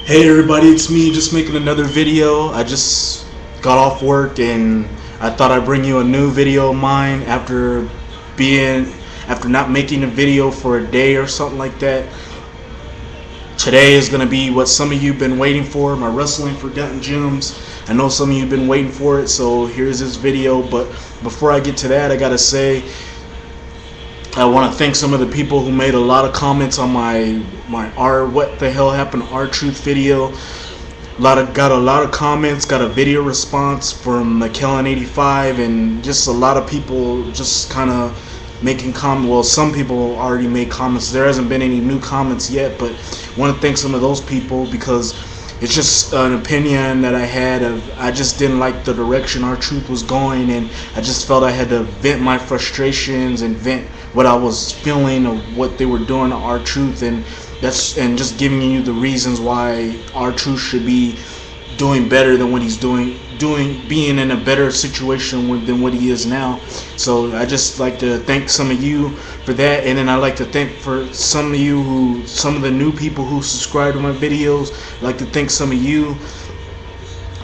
Hey everybody, it's me just making another video. I just got off work and I thought I'd bring you a new video of mine after not making a video for a day or something like that. Today is gonna be what some of you've been waiting for, my Wrestling Forgotten Gems. I know some of you've been waiting for it, so here's this video. But before I get to that, I gotta say I want to thank some of the people who made a lot of comments on my R what the hell happened R-Truth video. Got a lot of comments, got a video response from McKellen85, and just a lot of people just kind of making comments. Well, some people already made comments. There hasn't been any new comments yet, but I want to thank some of those people because it's just an opinion that I had I just didn't like the direction R-Truth was going, and I just felt I had to vent my frustrations and vent what I was feeling of what they were doing to R-Truth, and just giving you the reasons why R-Truth should be doing better than what he's doing, being in a better situation than what he is now. So I just like to thank some of you for that, and then I like to thank for some of the new people who subscribe to my videos. I'd like to thank some of you,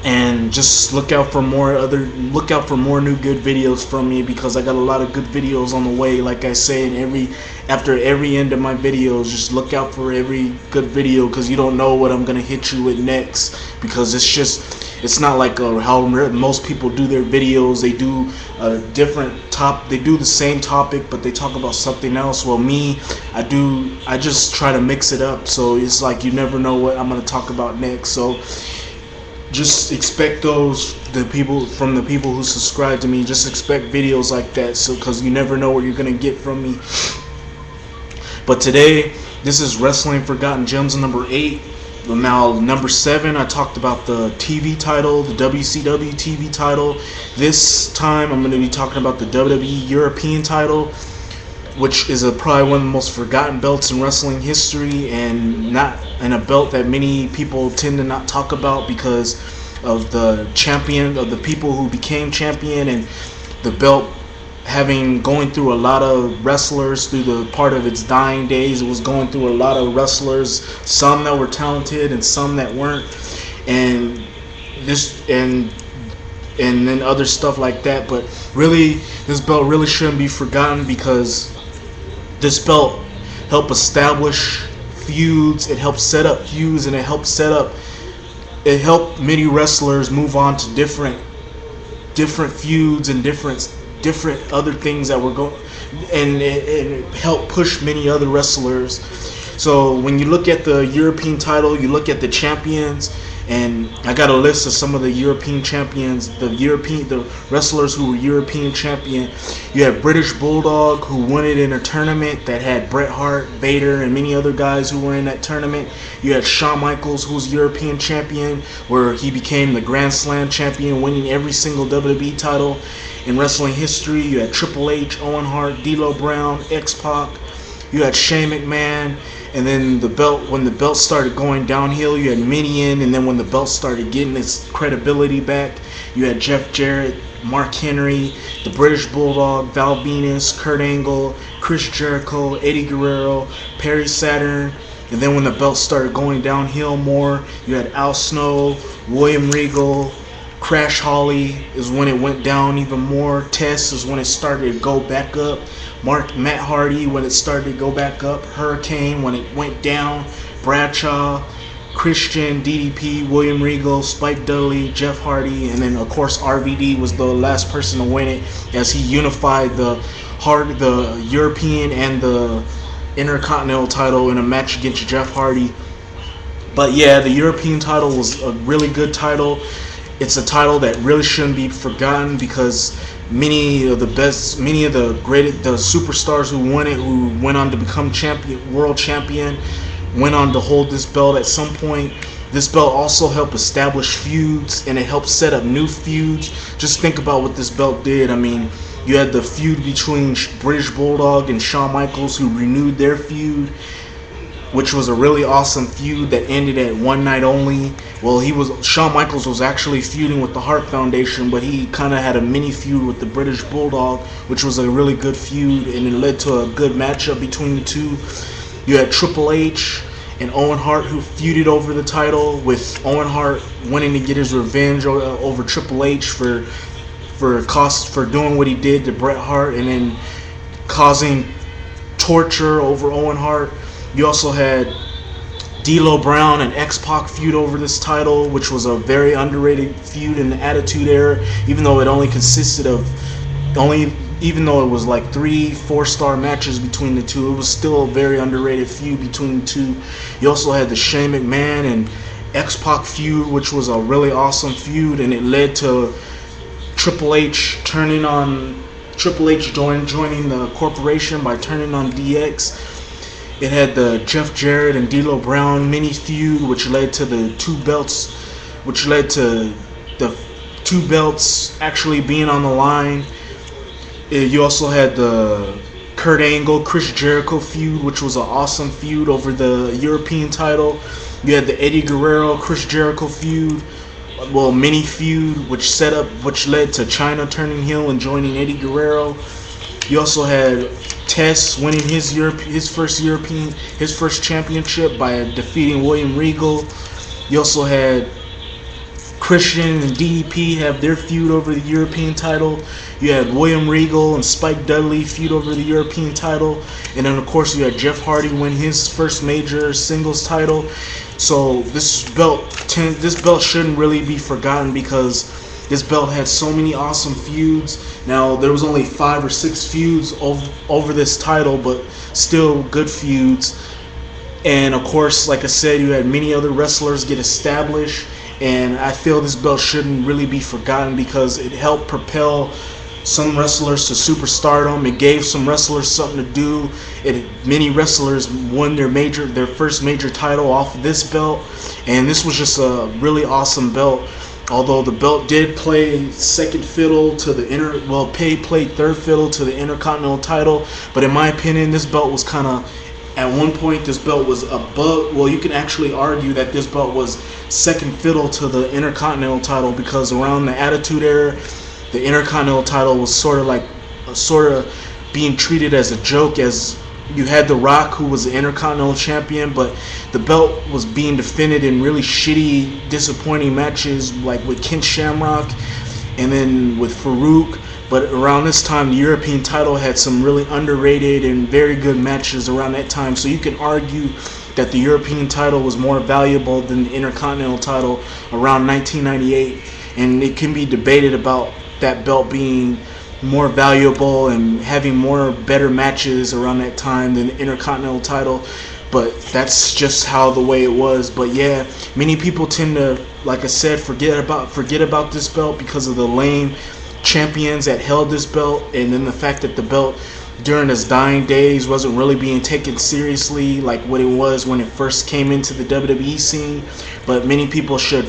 and just look out for more new good videos from me, because I got a lot of good videos on the way. Like I say after every end of my videos, just look out for every good video, because you don't know what I'm gonna hit you with next, because it's not like how most people do their videos. They do they do the same topic, but they talk about something else. Well, me, I just try to mix it up, so it's like you never know what I'm gonna talk about next. So just expect the people who subscribe to me, just expect videos like that, so because you never know what you're gonna get from me. But today, this is Wrestling Forgotten Gems number 8. Now number 7, I talked about the TV title, the WCW TV title. This time I'm going to be talking about the WWE European title, which is probably one of the most forgotten belts in wrestling history, and a belt that many people tend to not talk about because of the people who became champion, and the belt going through a lot of wrestlers through the part of its dying days. It was going through a lot of wrestlers, some that were talented and some that weren't, and then other stuff like that. But really, this belt really shouldn't be forgotten, because this belt helped establish feuds, it helped set up feuds, and it helped many wrestlers move on to different feuds and different other things that were going, and it helped push many other wrestlers. So when you look at the European title, you look at the champions, and I got a list of some of the European champions, the wrestlers who were European champion. You have British Bulldog, who won it in a tournament that had Bret Hart, Vader, and many other guys who were in that tournament. You had Shawn Michaels, who was European champion, where he became the Grand Slam champion, winning every single WWE title in wrestling history. You had Triple H, Owen Hart, D'Lo Brown, X-Pac. You had Shane McMahon. And then when the belt started going downhill, you had Minion. And then when the belt started getting its credibility back, you had Jeff Jarrett, Mark Henry, the British Bulldog, Val Venis, Kurt Angle, Chris Jericho, Eddie Guerrero, Perry Saturn. And then when the belt started going downhill more, you had Al Snow, William Regal, Crash Holly is when it went down even more. Test is when it started to go back up. Matt Hardy when it started to go back up. Hurricane when it went down. Bradshaw, Christian, DDP, William Regal, Spike Dudley, Jeff Hardy, and then of course RVD was the last person to win it, as he unified the European and the Intercontinental title in a match against Jeff Hardy. But yeah, the European title was a really good title. It's a title that really shouldn't be forgotten, because many of the superstars who won it, who went on to become world champion, went on to hold this belt at some point. This belt also helped establish feuds, and it helped set up new feuds. Just think about what this belt did. I mean, you had the feud between British Bulldog and Shawn Michaels, who renewed their feud, which was a really awesome feud that ended at one night only. Well, Shawn Michaels was actually feuding with the Hart Foundation, but he kind of had a mini feud with the British Bulldog, which was a really good feud, and it led to a good matchup between the two. You had Triple H and Owen Hart, who feuded over the title, with Owen Hart wanting to get his revenge over Triple H for doing what he did to Bret Hart and then causing torture over Owen Hart. You also had D'Lo Brown and X-Pac feud over this title, which was a very underrated feud in the Attitude Era, even though it only consisted of even though it was like 3-4-star matches between the two, it was still a very underrated feud between the two. You also had the Shane McMahon and X-Pac feud, which was a really awesome feud, and it led to Triple H joining the corporation by turning on DX. It had the Jeff Jarrett and D'Lo Brown mini feud, which led to the two belts actually being on the line. You also had the Kurt Angle, Chris Jericho feud, which was an awesome feud over the European title. You had the Eddie Guerrero, Chris Jericho feud, mini feud, which led to Chyna turning heel and joining Eddie Guerrero. You also had Test winning his first championship by defeating William Regal. You also had Christian and DDP have their feud over the European title. You had William Regal and Spike Dudley feud over the European title. And then, of course, you had Jeff Hardy win his first major singles title. So this belt shouldn't really be forgotten because this belt had so many awesome feuds. Now, there was only 5 or 6 feuds over this title, but still good feuds. And, of course, like I said, you had many other wrestlers get established. And I feel this belt shouldn't really be forgotten because it helped propel some wrestlers to superstardom. It gave some wrestlers something to do. Many wrestlers won their first major title off of this belt, and this was just a really awesome belt. Although the belt did play third fiddle to the Intercontinental title, but in my opinion, this belt was kind of, at one point, this belt was above. Well, you can actually argue that this belt was second fiddle to the Intercontinental title because around the Attitude Era, the Intercontinental title was sort of being treated as a joke, as you had The Rock, who was the Intercontinental champion, but the belt was being defended in really shitty, disappointing matches, like with Ken Shamrock and then with Farouk. But around this time, the European title had some really underrated and very good matches around that time. So you can argue that the European title was more valuable than the Intercontinental title around 1998. And it can be debated about that belt being more valuable and having better matches around that time than the Intercontinental title. But that's just how the way it was. But yeah, many people tend to, like I said, forget about this belt because of the lame champions that held this belt, and then the fact that the belt during its dying days wasn't really being taken seriously like what it was when it first came into the WWE scene. But many people should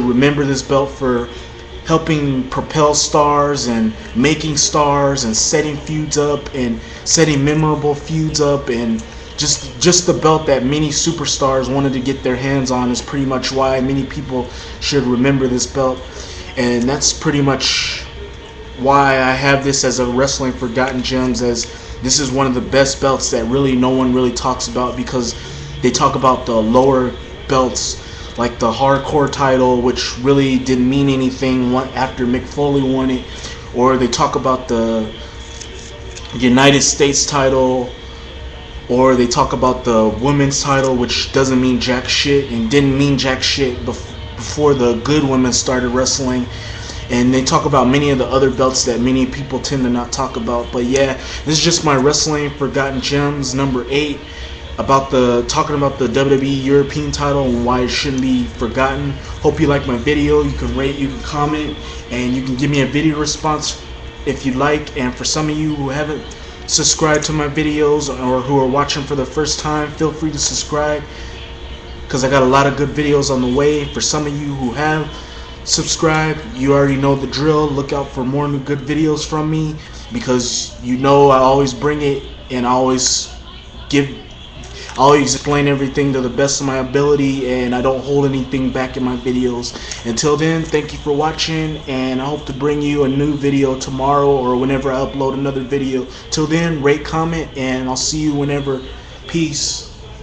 remember this belt for helping propel stars and making stars and setting feuds up and setting memorable feuds up, and just the belt that many superstars wanted to get their hands on is pretty much why many people should remember this belt. And that's pretty much why I have this as a Wrestling Forgotten Gems, as this is one of the best belts that really no one really talks about, because they talk about the lower belts like the Hardcore title, which really didn't mean anything after Mick Foley won it, or they talk about the United States title, or they talk about the women's title, which doesn't mean jack shit and didn't mean jack shit before the good women started wrestling. And they talk about many of the other belts that many people tend to not talk about. But yeah, this is just my Wrestling Forgotten Gems number 8, talking about the WWE European title and why it shouldn't be forgotten. Hope you like my video. You can rate, you can comment, and you can give me a video response if you like. And for some of you who haven't subscribed to my videos or who are watching for the first time, feel free to subscribe, because I got a lot of good videos on the way. For some of you who have subscribed, you already know the drill. Look out for more new good videos from me, because I always bring it, and I always explain everything to the best of my ability, and I don't hold anything back in my videos. Until then, thank you for watching, and I hope to bring you a new video tomorrow or whenever I upload another video. Till then, rate, comment, and I'll see you whenever. Peace.